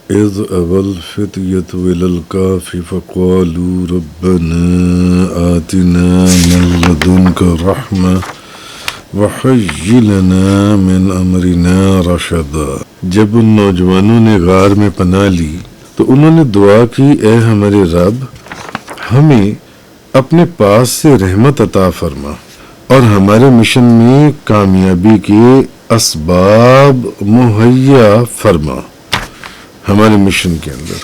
إذ أوى الفتية إلى الكهف فقالوا ربنا آتنا من لدنك رحمة وهيئ لنا من أمرنا رشدا۔ جب ان نوجوانوں نے غار میں پناہ لی تو انہوں نے دعا کی، اے ہمارے رب، ہمیں اپنے پاس سے رحمت عطا فرما اور ہمارے مشن میں کامیابی کے اسباب مہیا فرما۔ ہمارے مشن کے اندر،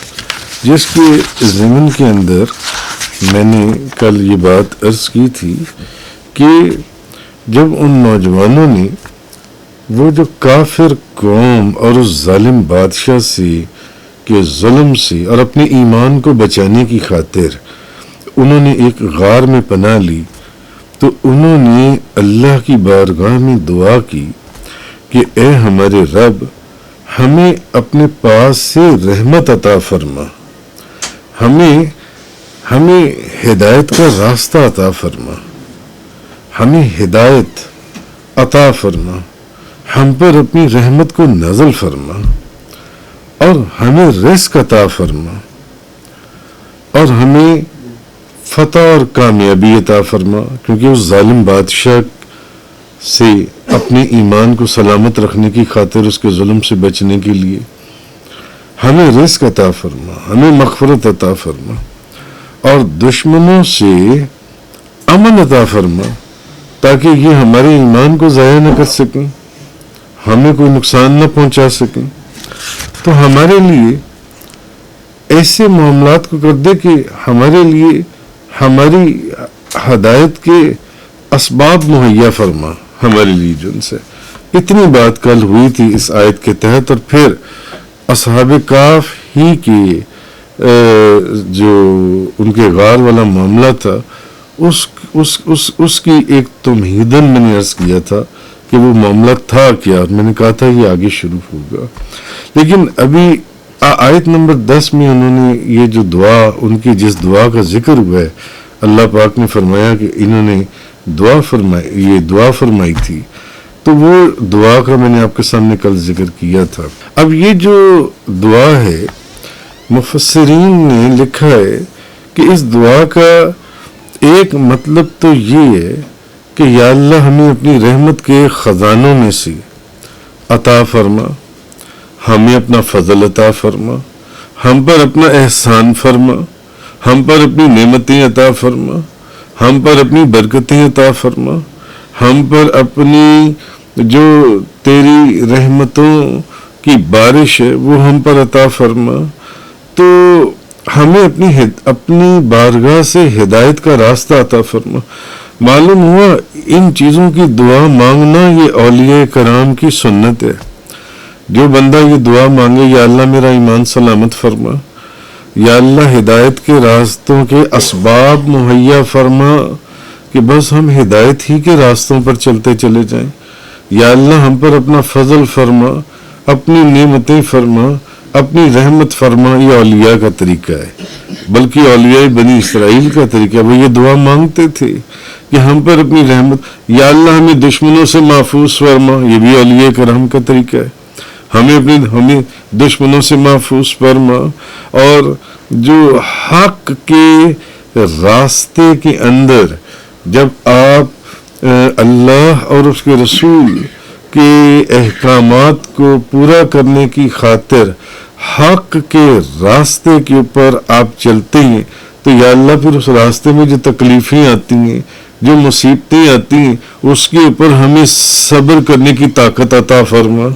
جس کے ضمن کے اندر میں نے کل یہ بات عرض کی تھی کہ جب ان نوجوانوں نے وہ جو کافر قوم اور اس ظالم بادشاہ سے کے ظلم سے اور اپنے ایمان کو بچانے کی خاطر انہوں نے ایک غار میں پناہ لی، تو انہوں نے اللہ کی بارگاہ میں دعا کی کہ اے ہمارے رب، ہمیں اپنے پاس سے رحمت عطا فرما، ہمیں ہدایت کا راستہ عطا فرما، ہمیں ہدایت عطا فرما، ہم پر اپنی رحمت کو نازل فرما اور ہمیں رزق عطا فرما اور ہمیں فتح اور کامیابی عطا فرما، کیونکہ اس ظالم بادشاہ سے اپنے ایمان کو سلامت رکھنے کی خاطر اس کے ظلم سے بچنے کے لیے ہمیں رزق عطا فرما، ہمیں مغفرت عطا فرما اور دشمنوں سے امن عطا فرما، تاکہ یہ ہمارے ایمان کو ضائع نہ کر سکیں، ہمیں کوئی نقصان نہ پہنچا سکیں۔ تو ہمارے لیے ایسے معاملات کو کر دے کہ ہمارے لیے ہماری ہدایت کے اسباب مہیا فرما ہمارے لیے، جن سے اتنی بات کل ہوئی تھی اس آیت کے تحت۔ اور پھر اصحاب کہف ہی کے جو ان کے غار والا معاملہ تھا، اس کی ایک تمہیدن میں نے عرض کیا تھا کہ وہ معاملہ تھا کیا، اور میں نے کہا تھا یہ آگے شروع ہوگا۔ لیکن ابھی آیت نمبر 10 میں انہوں نے یہ جو دعا، ان کی جس دعا کا ذکر ہوا ہے، اللہ پاک نے فرمایا کہ انہوں نے دعا فرمائی تھی، تو وہ دعا کا میں نے آپ کے سامنے کل ذکر کیا تھا۔ اب یہ جو دعا ہے، مفسرین نے لکھا ہے کہ اس دعا کا ایک مطلب تو یہ ہے کہ یا اللہ ہمیں اپنی رحمت کے خزانوں میں سے عطا فرما، ہمیں اپنا فضل عطا فرما، ہم پر اپنا احسان فرما، ہم پر اپنی نعمتیں عطا فرما، ہم پر اپنی برکتیں عطا فرما، ہم پر اپنی جو تیری رحمتوں کی بارش ہے وہ ہم پر عطا فرما۔ تو ہمیں اپنی بارگاہ سے ہدایت کا راستہ عطا فرما۔ معلوم ہوا ان چیزوں کی دعا مانگنا یہ اولیاء کرام کی سنت ہے۔ جو بندہ یہ دعا مانگے، یا اللہ میرا ایمان سلامت فرما، یا اللہ ہدایت کے راستوں کے اسباب مہیا فرما کہ بس ہم ہدایت ہی کے راستوں پر چلتے چلے جائیں، یا اللہ ہم پر اپنا فضل فرما، اپنی نعمتیں فرما، اپنی رحمت فرما۔ یہ اولیاء کا طریقہ ہے، بلکہ اولیاء بنی اسرائیل کا طریقہ ہے۔ وہ یہ دعا مانگتے تھے کہ ہم پر اپنی رحمت، یا اللہ ہمیں دشمنوں سے محفوظ فرما۔ یہ بھی اولیاء کرام کا طریقہ ہے، ہمیں دشمنوں سے محفوظ فرما۔ اور جو حق کے راستے کے اندر جب آپ اللہ اور اس کے رسول کے احکامات کو پورا کرنے کی خاطر حق کے راستے کے اوپر آپ چلتے ہیں، تو یا اللہ پھر اس راستے میں جو تکلیفیں آتی ہیں، جو مصیبتیں آتی ہیں، اس کے اوپر ہمیں صبر کرنے کی طاقت عطا فرما،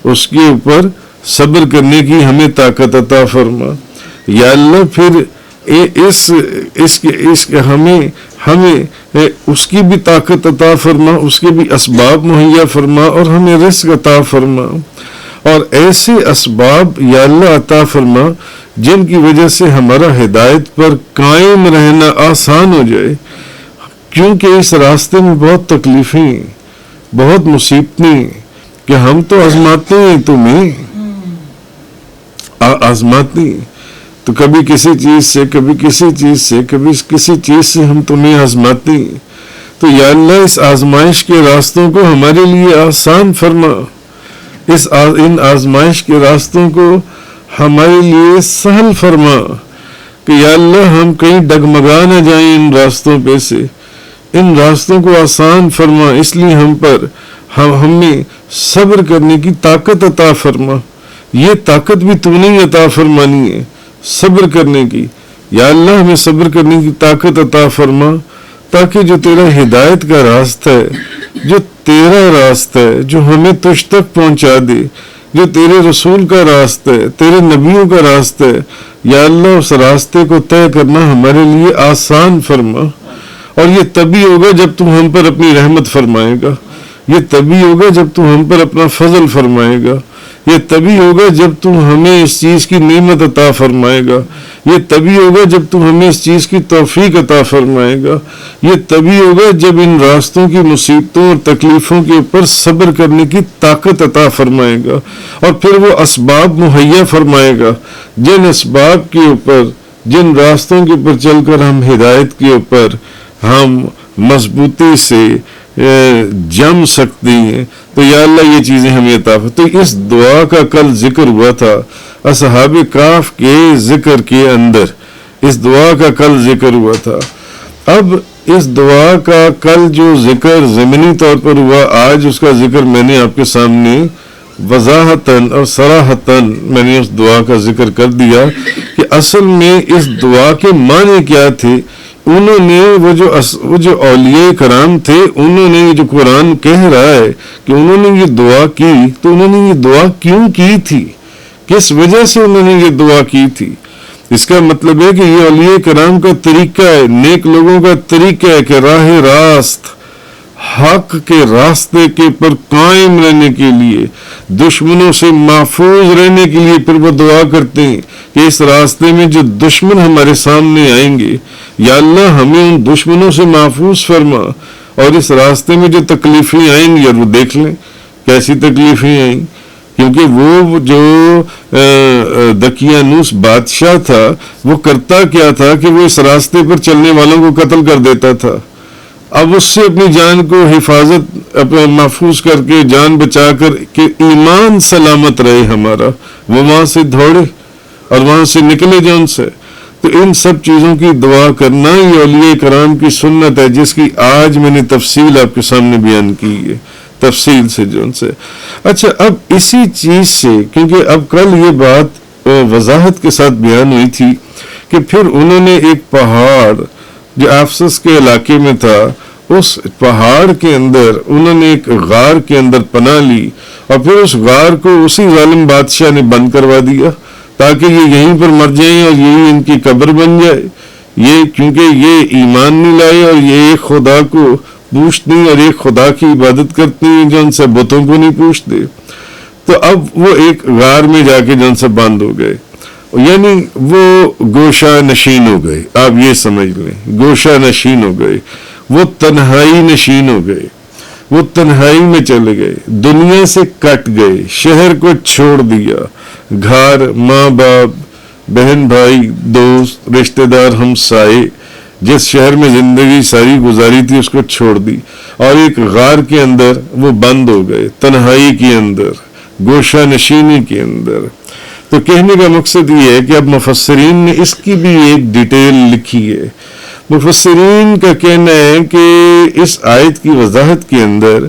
اس کے اوپر صبر کرنے کی ہمیں طاقت عطا فرما۔ یا اللہ پھر ہمیں اس کی بھی طاقت عطا فرما، اس کے بھی اسباب مہیا فرما اور ہمیں رزق عطا فرما، اور ایسے اسباب یا اللہ عطا فرما جن کی وجہ سے ہمارا ہدایت پر قائم رہنا آسان ہو جائے، کیونکہ اس راستے میں بہت تکلیفیں، بہت مصیبتیں، کہ ہم تو آزماتے ہیں تمہیں، آزماتے ہیں تو کبھی کسی چیز سے، کبھی کسی چیز سے، کبھی کسی چیز سے ہم تمہیں آزماتے ہیں، تو یا اللہ اس آزمائش کے راستوں کو ہمارے لیے آسان فرما، ان آزمائش کے راستوں کو ہمارے لیے سہل فرما کہ یا اللہ ہم کہیں ڈگمگا نہ جائیں ان راستوں پہ سے، ان راستوں کو آسان فرما، اس لیے ہم پر ہمیں صبر کرنے کی طاقت عطا فرما۔ یہ طاقت بھی تو نے عطا فرمانی ہے صبر کرنے کی، یا اللہ ہمیں صبر کرنے کی طاقت عطا فرما، تاکہ جو تیرا ہدایت کا راستہ ہے، جو تیرا راستہ ہے، جو ہمیں تجھ تک پہنچا دے، جو تیرے رسول کا راستہ ہے، تیرے نبیوں کا راستہ ہے، یا اللہ اس راستے کو طے کرنا ہمارے لیے آسان فرما۔ اور یہ تبھی ہوگا جب تو ہم پر اپنی رحمت فرمائے گا، یہ تبھی ہوگا جب تو ہم پر اپنا فضل فرمائے گا، یہ تبھی ہوگا جب تو ہمیں اس چیز کی نعمت عطا فرمائے گا، یہ تبھی ہوگا جب تو ہمیں اس چیز کی توفیق عطا فرمائے گا، یہ تبھی ہوگا جب ان راستوں کی مصیبتوں اور تکلیفوں کے اوپر صبر کرنے کی طاقت عطا فرمائے گا، اور پھر وہ اسباب مہیا فرمائے گا جن اسباب کے اوپر، جن راستوں کے اوپر چل کر ہم ہدایت کے اوپر ہم مضبوطی سے جم سکتے ہیں۔ تو یا اللہ یہ چیزیں ہمیں عطا فرما۔ تو اس دعا کا کل ذکر ہوا تھا اصحاب کہف کے ذکر کے اندر، اس دعا کا کل ذکر ہوا تھا۔ اب اس دعا کا کل جو ذکر ضمنی طور پر ہوا، آج اس کا ذکر میں نے آپ کے سامنے وضاحتاً اور صراحتاً میں نے اس دعا کا ذکر کر دیا کہ اصل میں اس دعا کے معنی کیا تھے۔ انہوں نے وہ جو اولیاء کرام تھے، انہوں نے جو قرآن کہہ رہا ہے کہ انہوں نے یہ دعا کی، تو انہوں نے یہ دعا کیوں کی تھی، کس وجہ سے انہوں نے یہ دعا کی تھی؟ اس کا مطلب ہے کہ یہ اولیاء کرام کا طریقہ ہے، نیک لوگوں کا طریقہ ہے کہ راہ راست حق کے راستے کے پر قائم رہنے کے لیے، دشمنوں سے محفوظ رہنے کے لیے پھر وہ دعا کرتے ہیں کہ اس راستے میں جو دشمن ہمارے سامنے آئیں گے، یا اللہ ہمیں ان دشمنوں سے محفوظ فرما، اور اس راستے میں جو تکلیفیں آئیں گی، اور وہ دیکھ لیں کیسی تکلیفیں آئیں، کیونکہ وہ جو دقیانوس بادشاہ تھا وہ کرتا کیا تھا کہ وہ اس راستے پر چلنے والوں کو قتل کر دیتا تھا۔ اب اس سے اپنی جان کو حفاظت محفوظ کر کے، جان بچا کر کہ ایمان سلامت رہے ہمارا، وہ وہاں سے دوڑے اور وہاں سے نکلے جان سے۔ تو ان سب چیزوں کی دعا کرنا یہ اولیاء کرام کی سنت ہے، جس کی آج میں نے تفصیل آپ کے سامنے بیان کی ہے، تفصیل سے جو ان سے۔ اچھا، اب اسی چیز سے، کیونکہ اب کل یہ بات وضاحت کے ساتھ بیان ہوئی تھی کہ پھر انہوں نے ایک پہاڑ جو افسس کے علاقے میں تھا، اس پہاڑ کے اندر انہوں نے ایک غار کے اندر پناہ لی، اور پھر اس غار کو اسی ظالم بادشاہ نے بند کروا دیا تاکہ یہ یہیں پر مر جائیں اور یہی ان کی قبر بن جائے۔ یہ کیونکہ یہ ایمان نہیں لائے اور یہ ایک خدا کو پوچھتے ہیں اور ایک خدا کی عبادت کرتے ہیں جو ان سے بتوں کو نہیں پوچھتے، تو اب وہ ایک غار میں جا کے جو ان سے بند ہو گئے، یعنی وہ گوشہ نشین ہو گئے۔ آپ یہ سمجھ لیں، گوشہ نشین ہو گئے، وہ تنہائی نشین ہو گئے، وہ تنہائی میں چلے گئے، دنیا سے کٹ گئے، شہر کو چھوڑ دیا، گھر، ماں باپ، بہن بھائی، دوست، رشتہ دار، ہمسائے، جس شہر میں زندگی ساری گزاری تھی اس کو چھوڑ دی، اور ایک غار کے اندر وہ بند ہو گئے، تنہائی کے اندر، گوشہ نشینی کے اندر۔ تو کہنے کا مقصد یہ ہے کہ اب مفسرین نے اس کی بھی ایک ڈیٹیل لکھی ہے۔ مفسرین کا کہنا ہے کہ اس آیت کی وضاحت کے اندر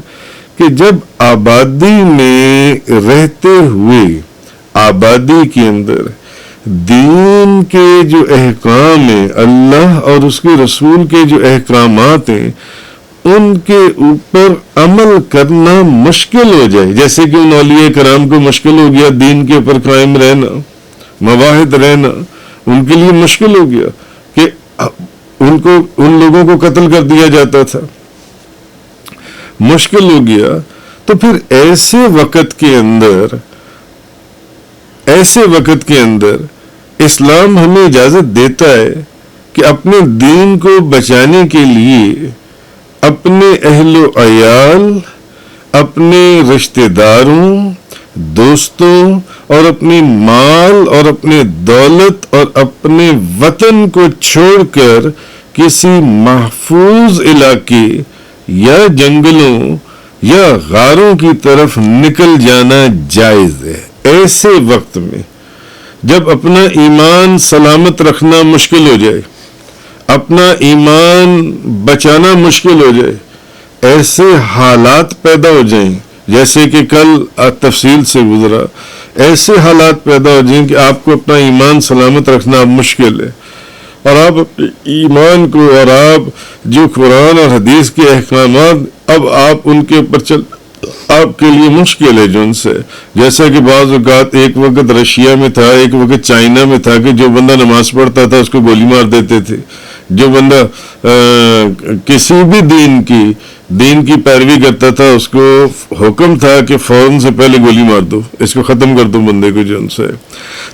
کہ جب آبادی میں رہتے ہوئے، آبادی کے اندر دین کے جو احکام ہیں، اللہ اور اس کے رسول کے جو احکامات ہیں، ان کے اوپر عمل کرنا مشکل ہو جائے، جیسے کہ ان اولیاء کرام کو مشکل ہو گیا دین کے اوپر قائم رہنا، مواحد رہنا، ان کے لیے مشکل ہو گیا کہ ان لوگوں کو قتل کر دیا جاتا تھا، مشکل ہو گیا۔ تو پھر ایسے وقت کے اندر اسلام ہمیں اجازت دیتا ہے کہ اپنے دین کو بچانے کے لیے اپنے اہل و عیال، اپنے رشتہ داروں، دوستوں، اور اپنے مال اور اپنے دولت اور اپنے وطن کو چھوڑ کر کسی محفوظ علاقے یا جنگلوں یا غاروں کی طرف نکل جانا جائز ہے۔ ایسے وقت میں جب اپنا ایمان سلامت رکھنا مشکل ہو جائے، اپنا ایمان بچانا مشکل ہو جائے، ایسے حالات پیدا ہو جائیں جیسے کہ کل تفصیل سے گزرا، ایسے حالات پیدا ہو جائیں کہ آپ کو اپنا ایمان سلامت رکھنا اب مشکل ہے، اور آپ اپنے ایمان کو اور آپ جو قرآن اور حدیث کے احکامات اب آپ ان کے اوپر آپ کے لیے مشکل ہے جو ان سے، جیسا کہ بعض اوقات ایک وقت رشیا میں تھا، ایک وقت چائنا میں تھا کہ جو بندہ نماز پڑھتا تھا اس کو گولی مار دیتے تھے، جو بندہ کسی بھی دین کی پیروی کرتا تھا اس کو حکم تھا کہ فوراً سے پہلے گولی مار دو، اس کو ختم کر دو بندے کو جو ان سے۔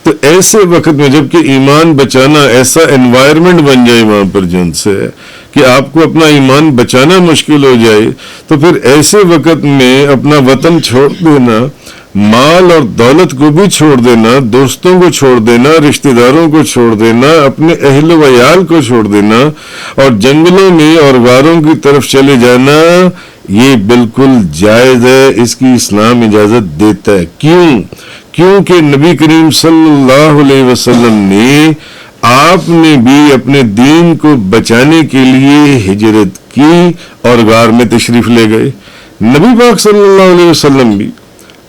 تو ایسے وقت میں جب کہ ایمان بچانا ایسا انوائرمنٹ بن جائے وہاں پر جو ان سے کہ آپ کو اپنا ایمان بچانا مشکل ہو جائے، تو پھر ایسے وقت میں اپنا وطن چھوڑ دینا، مال اور دولت کو بھی چھوڑ دینا، دوستوں کو چھوڑ دینا، رشتہ داروں کو چھوڑ دینا، اپنے اہل و عیال کو چھوڑ دینا اور جنگلوں میں اور غاروں کی طرف چلے جانا، یہ بالکل جائز ہے، اس کی اسلام اجازت دیتا ہے۔ کیونکہ نبی کریم صلی اللہ علیہ وسلم نے آپ نے بھی اپنے دین کو بچانے کے لیے ہجرت کی اور غار میں تشریف لے گئے، نبی پاک صلی اللہ علیہ وسلم بھی،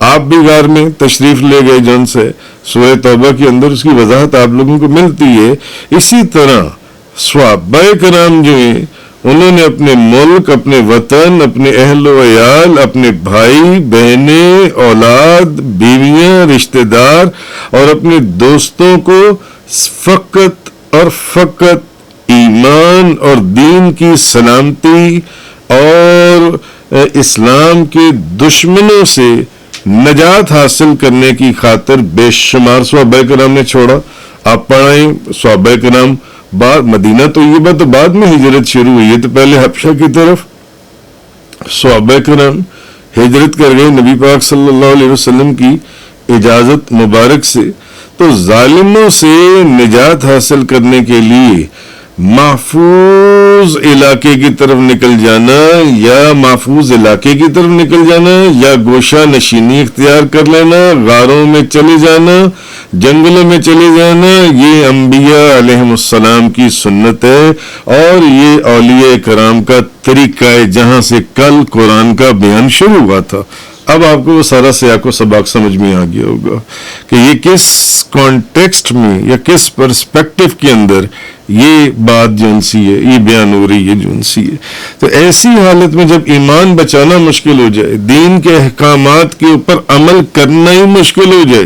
آپ بھی غار میں تشریف لے گئے جن سے سورہ توبہ کے اندر اس کی وضاحت آپ لوگوں کو ملتی ہے۔ اسی طرح صحابہ کرام جو ہیں انہوں نے اپنے ملک، اپنے وطن، اپنے اہل و عیال، اپنے بھائی بہنیں، اولاد، بیویاں، رشتہ دار اور اپنے دوستوں کو فقط اور فقط ایمان اور دین کی سلامتی اور اسلام کے دشمنوں سے نجات حاصل کرنے کی خاطر بے شمار صحابہ کرام نے چھوڑا۔ آپ پڑھائیں صحابہ کرام مدینہ طیبہ تو بعد میں ہجرت شروع ہوئی ہے، تو پہلے حبشہ کی طرف صحابہ کرام ہجرت کر گئے نبی پاک صلی اللہ علیہ وسلم کی اجازت مبارک سے۔ تو ظالموں سے نجات حاصل کرنے کے لیے محفوظ علاقے کی طرف نکل جانا یا محفوظ علاقے کی طرف نکل جانا یا گوشہ نشینی اختیار کر لینا، غاروں میں چلے جانا، جنگلوں میں چلے جانا، یہ انبیاء علیہم السلام کی سنت ہے اور یہ اولیاء کرام کا طریقہ ہے، جہاں سے کل قرآن کا بیان شروع ہوا تھا۔ اب آپ کو وہ سارا سیاق و سباق سمجھ میں آ گیا ہوگا کہ یہ کس کانٹیکسٹ میں یا کس پرسپیکٹو کے اندر یہ بات جون سی ہے، یہ بیان ہو رہی ہے جون سی ہے۔ تو ایسی حالت میں جب ایمان بچانا مشکل ہو جائے، دین کے احکامات کے اوپر عمل کرنا ہی مشکل ہو جائے،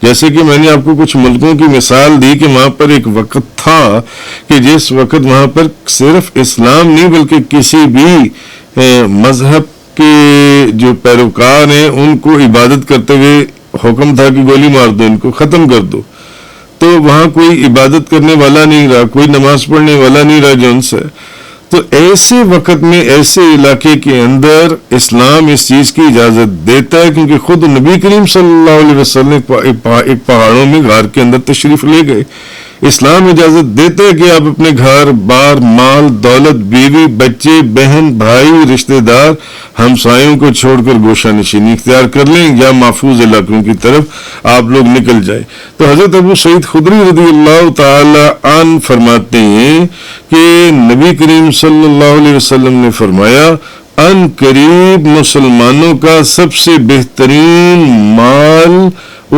جیسے کہ میں نے آپ کو کچھ ملکوں کی مثال دی کہ وہاں پر ایک وقت تھا کہ جس وقت وہاں پر صرف اسلام نہیں بلکہ کسی بھی مذہب کے جو پیروکار ہیں ان کو عبادت کرتے ہوئے حکم تھا کہ گولی مار دو، ان کو ختم کر دو، تو وہاں کوئی عبادت کرنے والا نہیں رہا، کوئی نماز پڑھنے والا نہیں رہا جو ان سے۔ تو ایسے وقت میں ایسے علاقے کے اندر اسلام اس چیز کی اجازت دیتا ہے، کیونکہ خود نبی کریم صلی اللہ علیہ وسلم ایک پہاڑوں میں غار کے اندر تشریف لے گئے۔ اسلام اجازت دیتا ہے کہ آپ اپنے گھر بار، مال، دولت، بیوی، بچے، بہن، بھائی، رشتہ دار، ہمسایوں کو چھوڑ کر گوشہ نشینی اختیار کر لیں یا محفوظ علاقوں کی طرف آپ لوگ نکل جائیں۔ تو حضرت ابو سعید خدری رضی اللہ تعالی عنہ فرماتے ہیں کہ نبی کریم صلی اللہ علیہ وسلم نے فرمایا، ان قریب مسلمانوں کا سب سے بہترین مال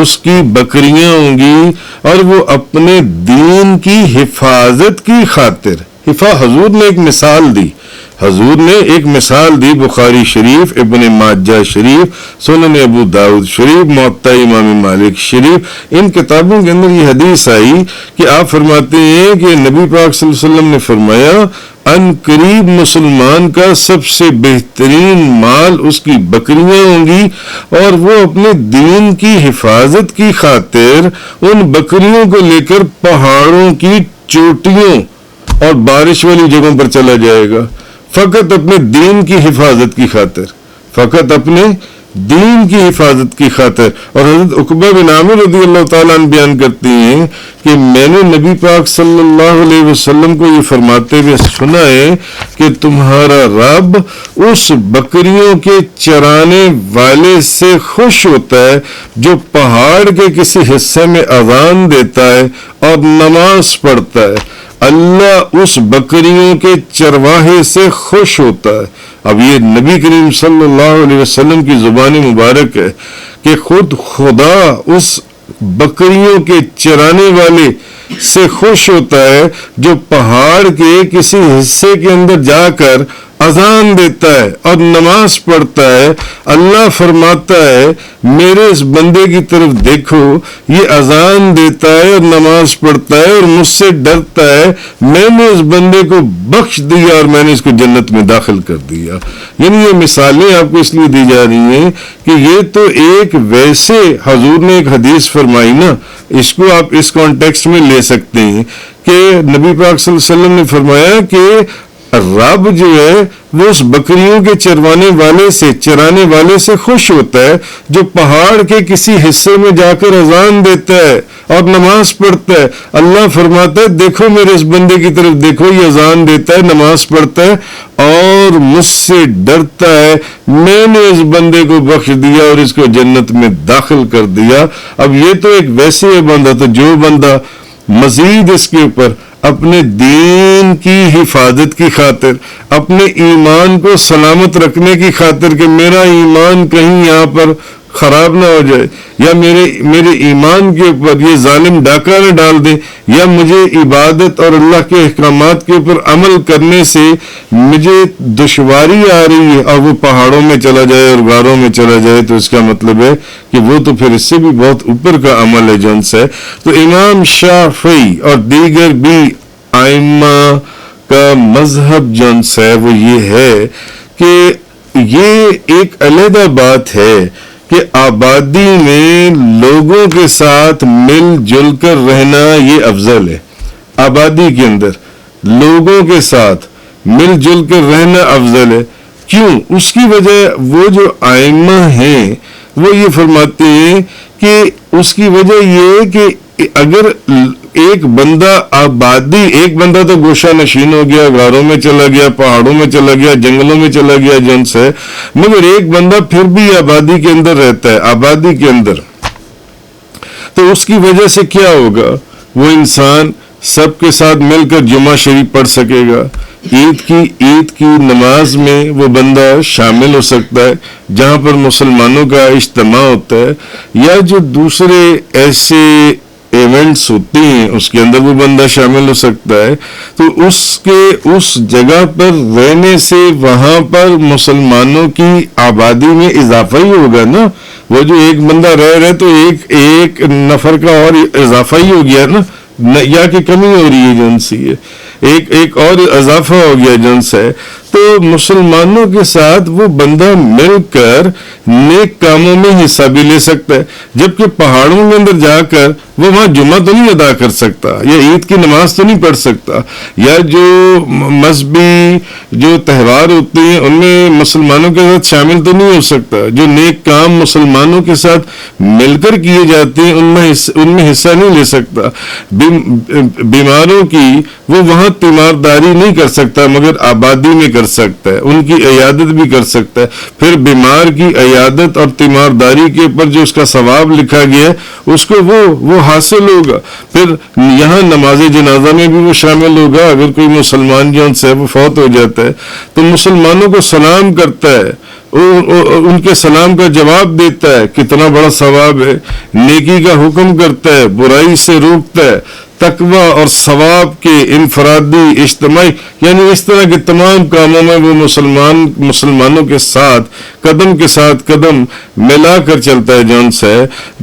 اس کی بکریاں ہوں گی اور وہ اپنے دین کی حفاظت کی خاطر حضور نے ایک مثال دی، بخاری شریف، ابن ماجہ شریف، سنن ابو داؤد شریف، موطا امام مالک شریف، ان کتابوں کے اندر یہ حدیث آئی کہ آپ فرماتے ہیں کہ نبی پاک صلی اللہ علیہ وسلم نے فرمایا، ان قریب مسلمان کا سب سے بہترین مال اس کی بکریاں ہوں گی اور وہ اپنے دین کی حفاظت کی خاطر ان بکریوں کو لے کر پہاڑوں کی چوٹیوں اور بارش والی جگہوں پر چلا جائے گا، فقط اپنے دین کی حفاظت کی خاطر، فقط اپنے دین کی حفاظت کی خاطر. اور حضرت عقبہ بن عامر رضی اللہ تعالیٰ عنہ بیان کرتی ہیں کہ میں نے نبی پاک صلی اللہ علیہ وسلم کو یہ فرماتے ہوئے سنا ہے کہ تمہارا رب اس بکریوں کے چرانے والے سے خوش ہوتا ہے جو پہاڑ کے کسی حصے میں اذان دیتا ہے اور نماز پڑھتا ہے. اللہ اس بکریوں کے چرواہے سے خوش ہوتا ہے. اب یہ نبی کریم صلی اللہ علیہ وسلم کی زبان مبارک ہے کہ خود خدا اس بکریوں کے چرانے والے سے خوش ہوتا ہے جو پہاڑ کے کسی حصے کے اندر جا کر اذان دیتا ہے اور نماز پڑھتا ہے. اللہ فرماتا ہے میرے اس بندے کی طرف دیکھو، یہ اذان دیتا ہے اور نماز پڑھتا ہے اور مجھ سے ڈرتا ہے، میں نے اس بندے کو بخش دیا اور میں نے اس کو جنت میں داخل کر دیا. یعنی یہ مثالیں آپ کو اس لیے دی جا رہی ہیں کہ یہ تو ایک ویسے حضور نے ایک حدیث فرمائی نا، اس کو آپ اس کانٹیکسٹ میں لے سکتے ہیں کہ نبی پاک صلی اللہ علیہ وسلم نے فرمایا کہ رب جو ہے وہ اس بکریوں کے چرانے والے سے خوش ہوتا ہے جو پہاڑ کے کسی حصے میں جا کر اذان دیتا ہے اور نماز پڑھتا ہے. اللہ فرماتا ہے دیکھو میرے اس بندے کی طرف دیکھو، یہ اذان دیتا ہے، نماز پڑھتا ہے اور مجھ سے ڈرتا ہے، میں نے اس بندے کو بخش دیا اور اس کو جنت میں داخل کر دیا. اب یہ تو ایک ویسے بندہ تھا جو بندہ مزید اس کے اوپر اپنے دین کی حفاظت کی خاطر، اپنے ایمان کو سلامت رکھنے کی خاطر کہ میرا ایمان کہیں یہاں پر خراب نہ ہو جائے یا میرے ایمان کے اوپر یہ ظالم ڈاکہ نہ ڈال دے، یا مجھے عبادت اور اللہ کے احکامات کے اوپر عمل کرنے سے مجھے دشواری آ رہی ہے اور وہ پہاڑوں میں چلا جائے اور غاروں میں چلا جائے، تو اس کا مطلب ہے کہ وہ تو پھر اس سے بھی بہت اوپر کا عمل ہے جون سے. تو امام شافعی اور دیگر بھی ائمہ کا مذہب جون سے وہ یہ ہے کہ یہ ایک علیحدہ بات ہے کہ آبادی میں لوگوں کے ساتھ مل جل کر رہنا یہ افضل ہے. آبادی کے اندر لوگوں کے ساتھ مل جل کر رہنا افضل ہے. کیوں؟ اس کی وجہ وہ جو ائمہ ہیں وہ یہ فرماتے ہیں کہ اس کی وجہ یہ کہ اگر ایک بندہ تو گوشہ نشین ہو گیا، غاروں میں چلا گیا، پہاڑوں میں چلا گیا، جنگلوں میں چلا گیا جن سے، مگر ایک بندہ پھر بھی آبادی کے اندر رہتا ہے، آبادی کے اندر، تو اس کی وجہ سے کیا ہوگا؟ وہ انسان سب کے ساتھ مل کر جمعہ شریف پڑھ سکے گا، عید کی نماز میں وہ بندہ شامل ہو سکتا ہے جہاں پر مسلمانوں کا اجتماع ہوتا ہے، یا جو دوسرے ایسے ایونٹس ہوتے ہیں اس کے اندر وہ بندہ شامل ہو سکتا ہے. تو اس جگہ پر رہنے سے وہاں پر مسلمانوں کی آبادی میں اضافہ ہی ہوگا نا. وہ جو ایک بندہ رہ رہے تو ایک نفر کا اور اضافہ ہی ہو گیا نا، یا کہ کمی ہو رہی ہے جن سے ایک اور اضافہ ہو گیا جن سے. تو مسلمانوں کے ساتھ وہ بندہ مل کر نیک کاموں میں حصہ بھی لے سکتا ہے، جبکہ پہاڑوں کے اندر جا کر وہ وہاں جمعہ تو نہیں ادا کر سکتا، یا عید کی نماز تو نہیں پڑھ سکتا، یا جو مذہبی جو تہوار ہوتے ہیں ان میں مسلمانوں کے ساتھ شامل تو نہیں ہو سکتا. جو نیک کام مسلمانوں کے ساتھ مل کر کیے جاتے ہیں ان میں حصہ نہیں لے سکتا. بیماروں کی وہ وہاں تیمارداری نہیں کر سکتا مگر آبادی میں کر سکتا ہے، ان کی عیادت بھی کر سکتا ہے. پھر بیمار کی عیادت اور تیمارداری کے اوپر جو اس کا ثواب لکھا گیا ہے اس کو وہ حاصل ہوگا. پھر یہاں نماز جنازہ میں بھی وہ شامل ہوگا. اگر کوئی مسلمان جو سے وہ فوت ہو جاتا ہے تو مسلمانوں کو سلام کرتا ہے، ان کے سلام کا جواب دیتا ہے، کتنا بڑا ثواب ہے. نیکی کا حکم کرتا ہے، برائی سے روکتا ہے، تقوی اور ثواب کے انفرادی اجتماعی یعنی اس طرح کے تمام کاموں میں وہ مسلمانوں کے ساتھ قدم ملا کر چلتا ہے جون سے.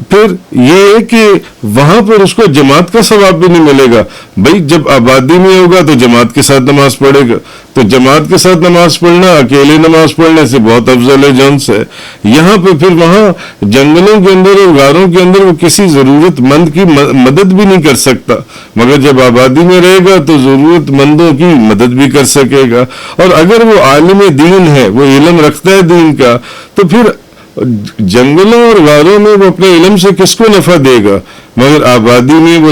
پھر یہ ہے کہ وہاں پر اس کو جماعت کا ثواب بھی نہیں ملے گا. بھائی جب آبادی میں ہوگا تو جماعت کے ساتھ نماز پڑھے گا، تو جماعت کے ساتھ نماز پڑھنا اکیلے نماز پڑھنے سے بہت افضل ہے جون سے. یہاں پہ پھر وہاں جنگلوں کے اندر اور غاروں کے اندر وہ کسی ضرورت مند کی مدد بھی نہیں کر سکتا، مگر جب آبادی میں رہے گا تو ضرورت مندوں کی مدد بھی کر سکے گا. اور اگر وہ عالم دین ہے، وہ علم رکھتا ہے دین کا، تو پھر وہاں پر اس کو جماعت کا ثواب بھی نہیں ملے گا. بھائی جب آبادی میں ہوگا تو جماعت کے ساتھ نماز پڑھے گا، تو جماعت کے ساتھ نماز پڑھنے سے بہت افضل ہے جون سے. یہاں پہ پھر وہاں جنگلوں کے اندر اور غاروں کے اندر وہ کسی ضرورت مند کی مدد بھی نہیں کر سکتا، مگر جب آبادی میں رہے گا تو ضرورت مندوں کی مدد بھی کر سکے گا. اور اگر وہ عالم دین ہے، وہ علم رکھتا ہے دین کا، جنگلوں اور غاروں میں وہ اپنے علم سے کس کو نفع دے گا، مگر آبادی میں وہ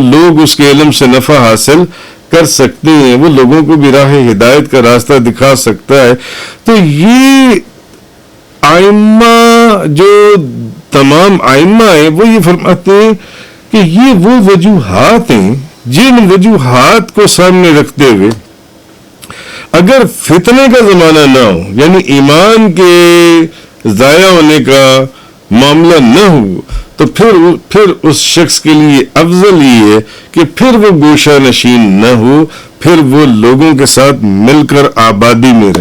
لوگ اس کے علم سے نفع حاصل کر سکتے ہیں، وہ لوگوں کو بھی راہ ہدایت کا راستہ دکھا سکتا ہے۔ تو یہ آئمہ جو تمام آئمہ ہیں وہ یہ فرماتے ہیں کہ یہ وہ وجوہات ہیں جن وجوہات کو سامنے رکھتے ہوئے اگر فتنے کا زمانہ نہ ہو، یعنی ایمان کے ضائع ہونے کا معاملہ نہ ہو، تو پھر اس شخص کے لیے افضل یہ ہے کہ پھر وہ گوشہ نشین نہ ہو، پھر وہ لوگوں کے ساتھ مل کر آبادی میں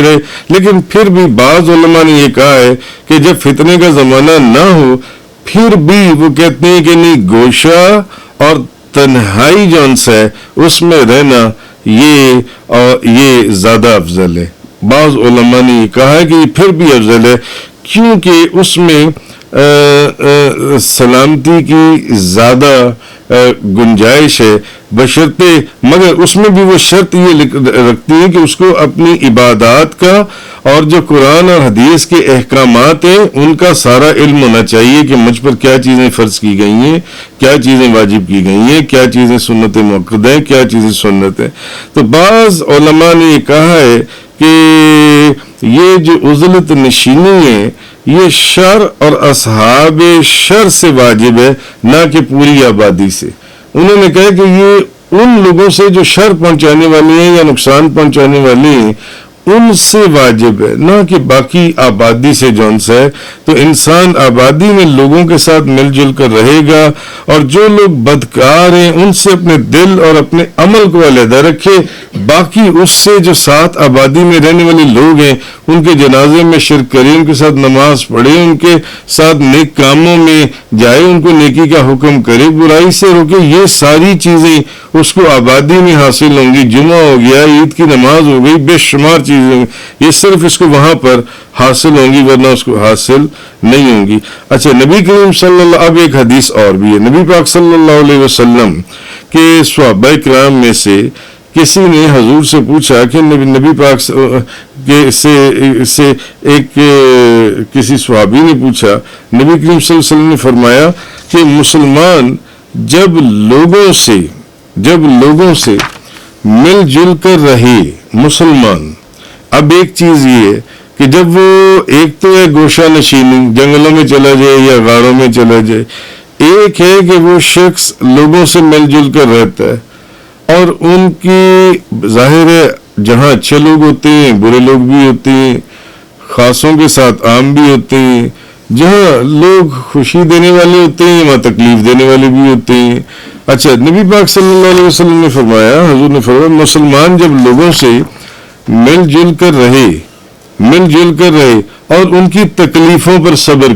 رہے، لیکن پھر بھی بعض علماء نے یہ کہا ہے کہ جب فتنے کا زمانہ نہ ہو پھر بھی وہ کہتے ہیں کہ نہیں، گوشہ اور تنہائی جون سے اس میں رہنا یہ زیادہ افضل ہے۔ بعض علماء نے یہ کہا ہے کہ یہ پھر بھی افضل ہے کیونکہ اس میں سلامتی کی زیادہ گنجائش ہے، بشرطے مگر اس میں بھی وہ شرط یہ رکھتی ہے کہ اس کو اپنی عبادات کا اور جو قرآن اور حدیث کے احکامات ہیں ان کا سارا علم ہونا چاہیے کہ مجھ پر کیا چیزیں فرض کی گئی ہیں، کیا چیزیں واجب کی گئی ہیں، کیا چیزیں سنت مؤکد ہیں، کیا چیزیں سنت ہیں۔ تو بعض علماء نے یہ کہا ہے کہ یہ جو عزلت نشینی ہے یہ شر اور اصحاب شر سے واجب ہے، نہ کہ پوری آبادی سے۔ انہوں نے کہا کہ یہ ان لوگوں سے جو شر پہنچانے والے ہیں یا نقصان پہنچانے والے ہیں ان سے واجب ہے، نہ کہ باقی آبادی سے جون سا ہے۔ تو انسان آبادی میں لوگوں کے ساتھ مل جل کر رہے گا، اور جو لوگ بدکار ہیں ان سے اپنے دل اور اپنے عمل کو علیحدہ رکھے، باقی اس سے جو ساتھ آبادی میں رہنے والے لوگ ہیں ان کے جنازے میں شرک کرے، ان کے ساتھ نماز پڑھے، ان کے ساتھ نیک کاموں میں جائے، ان کو نیکی کا حکم کرے، برائی سے روکے، یہ ساری چیزیں اس کو آبادی میں حاصل ہوں گی۔ جمعہ ہو گیا، عید کی نماز ہو گئی، بے شمار چیزیں یہ صرف اس کو وہاں پر حاصل ہوں گی، ورنہ اس کو حاصل نہیں ہوں گی۔ اچھا، نبی کریم صلی اللہ، اب ایک حدیث اور بھی ہے، نبی پاک صلی اللہ علیہ وسلم کے صحابہ کرام میں سے کسی نے حضور سے پوچھا کہ نبی پاک سے ایک کسی صحابی نے پوچھا، نبی کریم صلی اللہ علیہ وسلم نے فرمایا کہ مسلمان جب لوگوں سے مل جل کر رہے مسلمان، اب ایک چیز یہ ہے کہ جب وہ ایک تو ہے گوشہ نشینی، جنگلوں میں چلا جائے یا غاروں میں چلا جائے، ایک ہے کہ وہ شخص لوگوں سے مل جل کر رہتا ہے، اور ان کی ظاہر ہے جہاں اچھے لوگ ہوتے ہیں برے لوگ بھی ہوتے ہیں، خاصوں کے ساتھ عام بھی ہوتے ہیں، جہاں لوگ خوشی دینے والے ہوتے ہیں وہاں تکلیف دینے والے بھی ہوتے ہیں۔ اچھا، نبی پاک صلی اللہ علیہ وسلم نے فرمایا، حضور نے فرمایا، مسلمان جب لوگوں سے مل جل کر رہے اور ان کی تکلیفوں پر صبر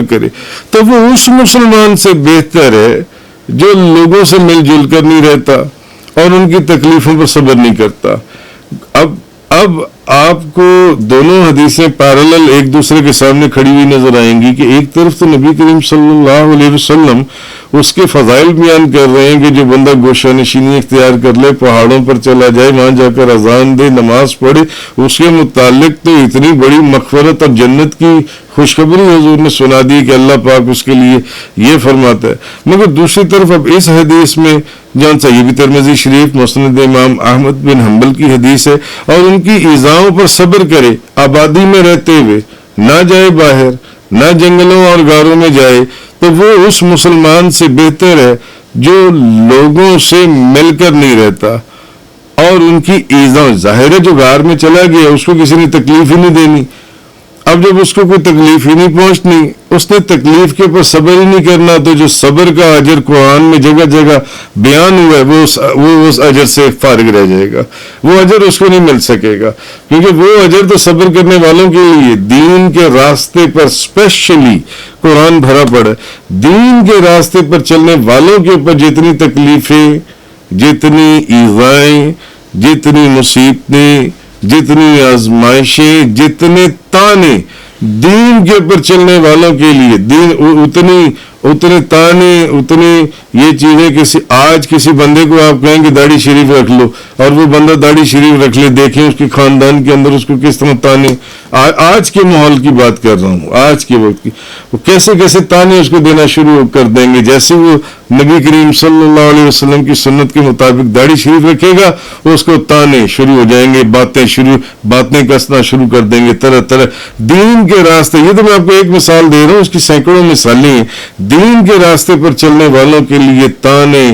کرے تو وہ اس مسلمان سے بہتر ہے جو لوگوں سے مل جل کر نہیں رہتا اور ان کی تکلیفوں پر صبر نہیں کرتا۔ اب آپ کو دونوں حدیثیں پیرالل ایک دوسرے کے سامنے کھڑی ہوئی نظر آئیں گی کہ ایک طرف تو نبی کریم صلی اللہ علیہ وسلم اس کے فضائل بیان کر رہے ہیں کہ جو بندہ گوشہ نشینی اختیار کر لے، پہاڑوں پر چلا جائے، وہاں جا کر اذان دے، نماز پڑھے، اس کے متعلق تو اتنی بڑی مغفرت اور جنت کی خوشخبری حضور نے سنا دی کہ اللہ پاک اس کے لیے یہ فرماتا ہے۔ مگر دوسری طرف اب اس حدیث میں جان سا یہ بھی ترمذی شریف مسند امام احمد بن حنبل کی حدیث ہے، اور ان کی ایذاؤں پر صبر کرے، آبادی میں رہتے ہوئے نہ جائے باہر، نہ جنگلوں اور غاروں میں جائے، تو وہ اس مسلمان سے بہتر ہے جو لوگوں سے مل کر نہیں رہتا اور ان کی ایذا، ظاہر ہے جو غار میں چلا گیا اس کو کسی نے تکلیف ہی نہیں دینی، اب جب اس کو کوئی تکلیف ہی نہیں پہنچنی، اس نے تکلیف کے اوپر صبر ہی نہیں کرنا، تو جو صبر کا اجر قرآن میں جگہ جگہ بیان ہوا ہے وہ اس اجر سے فارغ رہ جائے گا، وہ اجر اس کو نہیں مل سکے گا، کیونکہ وہ اجر تو صبر کرنے والوں کے لیے دین کے راستے پر اسپیشلی قرآن بھرا پڑا ہے۔ دین کے راستے پر چلنے والوں کے اوپر جتنی تکلیفیں، جتنی ایذائیں، جتنی مصیبتیں، جتنی آزمائشیں، جتنے تانے دین کے اوپر چلنے والوں کے لیے، اتنے تانے، اتنی یہ چیزیں آج کسی بندے کو آپ کہیں کہ داڑھی شریف رکھ لو اور وہ بندہ داڑھی شریف رکھ لے، دیکھیں اس کے خاندان کے اندر اس کو کس طرح تانے، آج کے ماحول کی بات کر رہا ہوں، آج کے وقت کی، وہ کیسے کیسے تانے اس کو دینا شروع کر دیں گے. جیسے وہ نبی کریم صلی اللہ علیہ وسلم کی سنت کے مطابق داڑھی شریف رکھے گا، اس کو تانے شروع ہو جائیں گے، باتیں کسنا شروع کر دیں گے طرح طرح دین کے راستے. یہ تو میں آپ کو ایک مثال دے رہا ہوں، اس کی سینکڑوں مثالیں ہیں. دین کے راستے پر چلنے والوں کے لیے تانے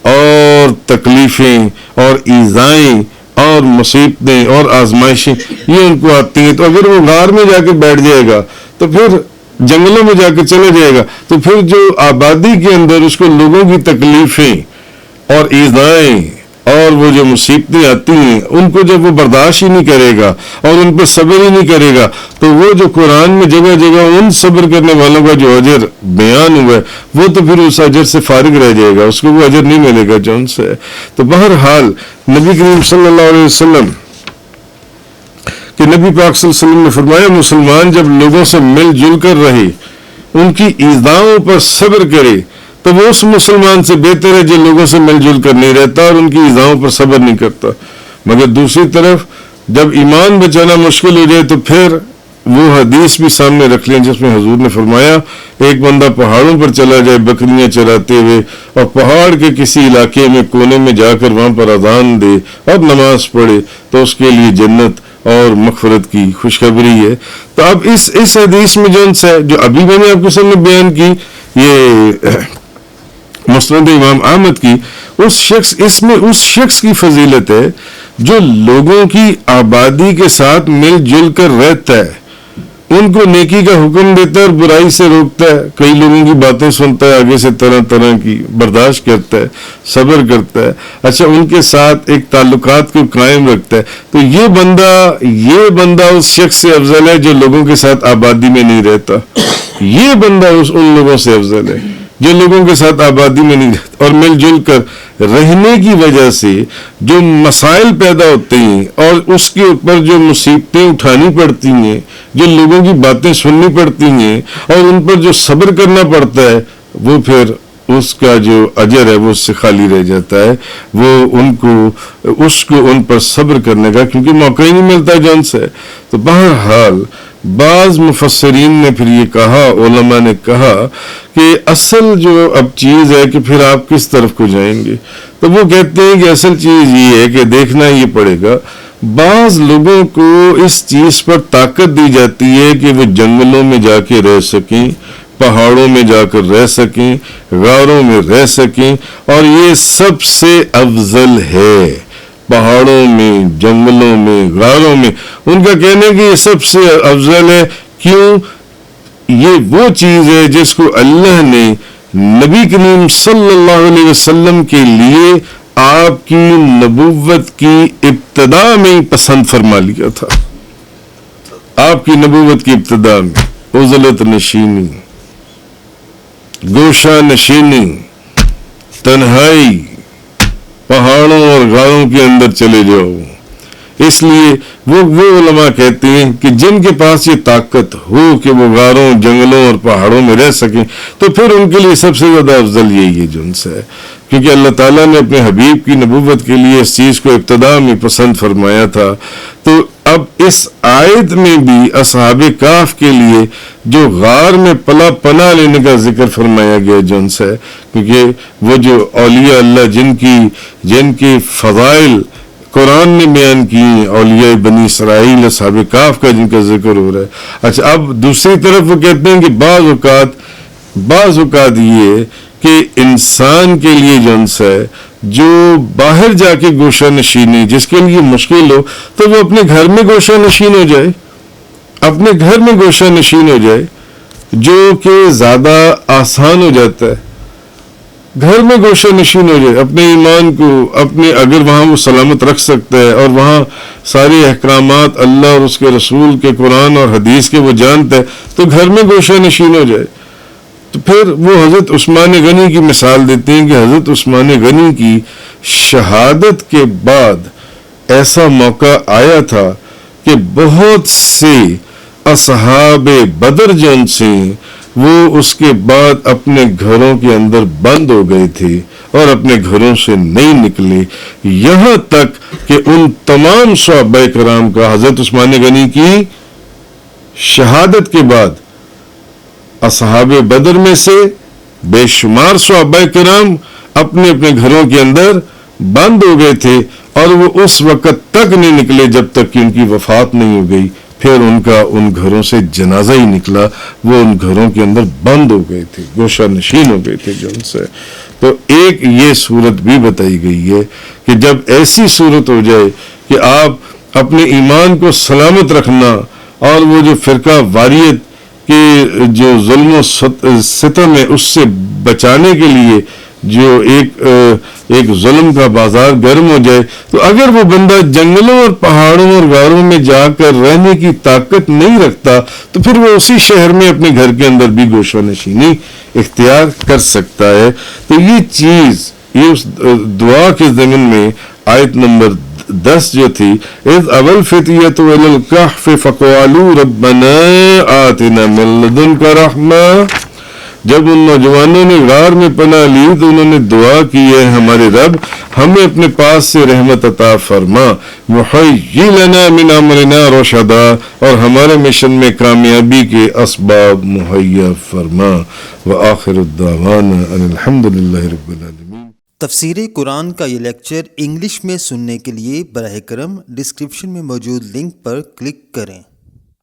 اور تکلیفیں اور ایذائیں اور مصیبتیں اور آزمائشیں یہ ان کو آتی ہیں. تو اگر وہ غار میں جا کے بیٹھ جائے گا، تو پھر جنگلوں میں جا کے چلے جائے گا، تو پھر جو آبادی کے اندر اس کو لوگوں کی تکلیفیں اور ایذائیں اور وہ جو مصیبتیں آتی ہیں ان کو جب وہ برداشت ہی نہیں کرے گا اور ان پر صبر ہی نہیں کرے گا، تو وہ جو قرآن میں جگہ جگہ ان صبر کرنے والوں کا جو اجر بیان ہوا ہے وہ تو پھر اس اجر سے فارغ رہ جائے گا، اس کو وہ اجر نہیں ملے گا جو ان سے. تو بہرحال نبی کریم صلی اللہ علیہ وسلم کہ نبی پاک صلی اللہ علیہ وسلم نے فرمایا مسلمان جب لوگوں سے مل جل کر رہے، ان کی ایذاؤں پر صبر کرے، تو وہ اس مسلمان سے بہتر ہے جو لوگوں سے مل جل کر نہیں رہتا اور ان کی ایذاؤں پر صبر نہیں کرتا. مگر دوسری طرف جب ایمان بچانا مشکل ہو جائے تو پھر وہ حدیث بھی سامنے رکھ لیں جس میں حضور نے فرمایا ایک بندہ پہاڑوں پر چلا جائے بکریاں چراتے ہوئے اور پہاڑ کے کسی علاقے میں کونے میں جا کر وہاں پر اذان دے اور نماز پڑھے تو اس کے لیے جنت اور مغفرت کی خوشخبری ہے. تو اب اس حدیث میں جو ابھی میں نے آپ کے سامنے بیان کی، یہ مسند امام احمد کی، اس میں اس شخص کی فضیلت ہے جو لوگوں کی آبادی کے ساتھ مل جل کر رہتا ہے، ان کو نیکی کا حکم دیتا ہے اور برائی سے روکتا ہے، کئی لوگوں کی باتیں سنتا ہے، آگے سے طرح طرح کی برداشت کرتا ہے، صبر کرتا ہے، اچھا ان کے ساتھ ایک تعلقات کو قائم رکھتا ہے. تو یہ بندہ اس شخص سے افضل ہے جو لوگوں کے ساتھ آبادی میں نہیں رہتا. یہ بندہ ان لوگوں سے افضل ہے جو لوگوں کے ساتھ آبادی میں نہیں رہتا اور مل جل کر رہنے کی وجہ سے جو مسائل پیدا ہوتے ہیں اور اس کے اوپر جو مصیبتیں اٹھانی پڑتی ہیں، جو لوگوں کی باتیں سننی پڑتی ہیں اور ان پر جو صبر کرنا پڑتا ہے، وہ پھر اس کا جو اجر ہے وہ اس سے خالی رہ جاتا ہے. وہ اس کو ان پر صبر کرنے کا کیونکہ موقع ہی نہیں ملتا جان سے. تو بہرحال بعض مفسرین نے پھر یہ کہا، علماء نے کہا کہ اصل جو اب چیز ہے کہ پھر آپ کس طرف کو جائیں گے. تو وہ کہتے ہیں کہ اصل چیز یہ ہے کہ دیکھنا یہ پڑے گا. بعض لوگوں کو اس چیز پر طاقت دی جاتی ہے کہ وہ جنگلوں میں جا کے رہ سکیں، پہاڑوں میں جا کر رہ سکیں، غاروں میں رہ سکیں، اور یہ سب سے افضل ہے. پہاڑوں میں، جنگلوں میں، غاروں میں ان کا کہنا ہے کہ یہ سب سے افضل ہے. کیوں؟ یہ وہ چیز ہے جس کو اللہ نے نبی کریم صلی اللہ علیہ وسلم کے لیے آپ کی نبوت کی ابتدا میں ہی پسند فرما لیا تھا. آپ کی نبوت کی ابتدا میں عزلت نشینی، گوشہ نشینی، تنہائی، پہاڑوں اور غاروں کے اندر چلے جاؤ. اس لیے وہ علماء کہتے ہیں کہ جن کے پاس یہ طاقت ہو کہ وہ غاروں، جنگلوں اور پہاڑوں میں رہ سکیں تو پھر ان کے لیے سب سے زیادہ افضل یہی ہے جو ان سے ہے، کیونکہ اللہ تعالیٰ نے اپنے حبیب کی نبوت کے لیے اس چیز کو ابتدا میں پسند فرمایا تھا. تو اب اس آیت میں بھی اصحاب کہف کے لیے جو غار میں پناہ لینے کا ذکر فرمایا گیا جن سے، کیونکہ وہ جو اولیاء اللہ جن کی فضائل قرآن نے بیان کی، اولیاء بنی اسرائیل اصحاب کہف کا جن کا ذکر ہو رہا ہے. اچھا اب دوسری طرف وہ کہتے ہیں کہ بعض اوقات یہ کہ انسان کے لیے جن سے جو باہر جا کے گوشہ نشینی جس کے لیے مشکل ہو تو وہ اپنے گھر میں گوشہ نشین ہو جائے، اپنے گھر میں گوشہ نشین ہو جائے، جو کہ زیادہ آسان ہو جاتا ہے. گھر میں گوشہ نشین ہو جائے، اپنے ایمان کو اگر وہاں وہ سلامت رکھ سکتا ہے اور وہاں سارے احکامات اللہ اور اس کے رسول کے قرآن اور حدیث کے وہ جانتا ہے تو گھر میں گوشہ نشین ہو جائے. تو پھر وہ حضرت عثمان غنی کی مثال دیتے ہیں کہ حضرت عثمان غنی کی شہادت کے بعد ایسا موقع آیا تھا کہ بہت سے اصحاب بدر جن سے وہ اس کے بعد اپنے گھروں کے اندر بند ہو گئے تھے اور اپنے گھروں سے نہیں نکلے، یہاں تک کہ ان تمام صحابہ کرام کا حضرت عثمان غنی کی شہادت کے بعد اصحاب بدر میں سے بے شمار صحابہ کرام اپنے اپنے گھروں کے اندر بند ہو گئے تھے، اور وہ اس وقت تک نہیں نکلے جب تک کہ ان کی وفات نہیں ہو گئی، پھر ان کا ان گھروں سے جنازہ ہی نکلا، وہ ان گھروں کے اندر بند ہو گئے تھے، گوشہ نشین ہو گئے تھے جو ان سے۔ تو ایک یہ صورت بھی بتائی گئی ہے کہ جب ایسی صورت ہو جائے کہ آپ اپنے ایمان کو سلامت رکھنا اور وہ جو فرقہ واریت کہ جو ظلم و ستم ہے اس سے بچانے کے لیے جو ایک ظلم کا بازار گرم ہو جائے، تو اگر وہ بندہ جنگلوں اور پہاڑوں اور غاروں میں جا کر رہنے کی طاقت نہیں رکھتا تو پھر وہ اسی شہر میں اپنے گھر کے اندر بھی گوشہ نشینی اختیار کر سکتا ہے۔ تو یہ چیز یہ اس دعا کے ضمن میں آیت نمبر 10 جو تھی، اذ اول فتیۃ الی الکہف فقالوا ربنا آتنا من لدنک رحمہ، جب ان نوجوانوں نے غار میں پناہ لی تو انہوں نے دعا کی ہے ہمارے رب ہمیں اپنے پاس سے رحمت عطا فرما، وہیئ لنا من امرنا رشدا، اور ہمارے مشن میں کامیابی کے اسباب مہیا فرما۔ وآخر الدعوانا ان الحمد للہ رب العالمین۔ تفسیر قرآن کا یہ لیکچر انگلش میں سننے کے لیے براہ کرم ڈسکرپشن میں موجود لنک پر کلک کریں۔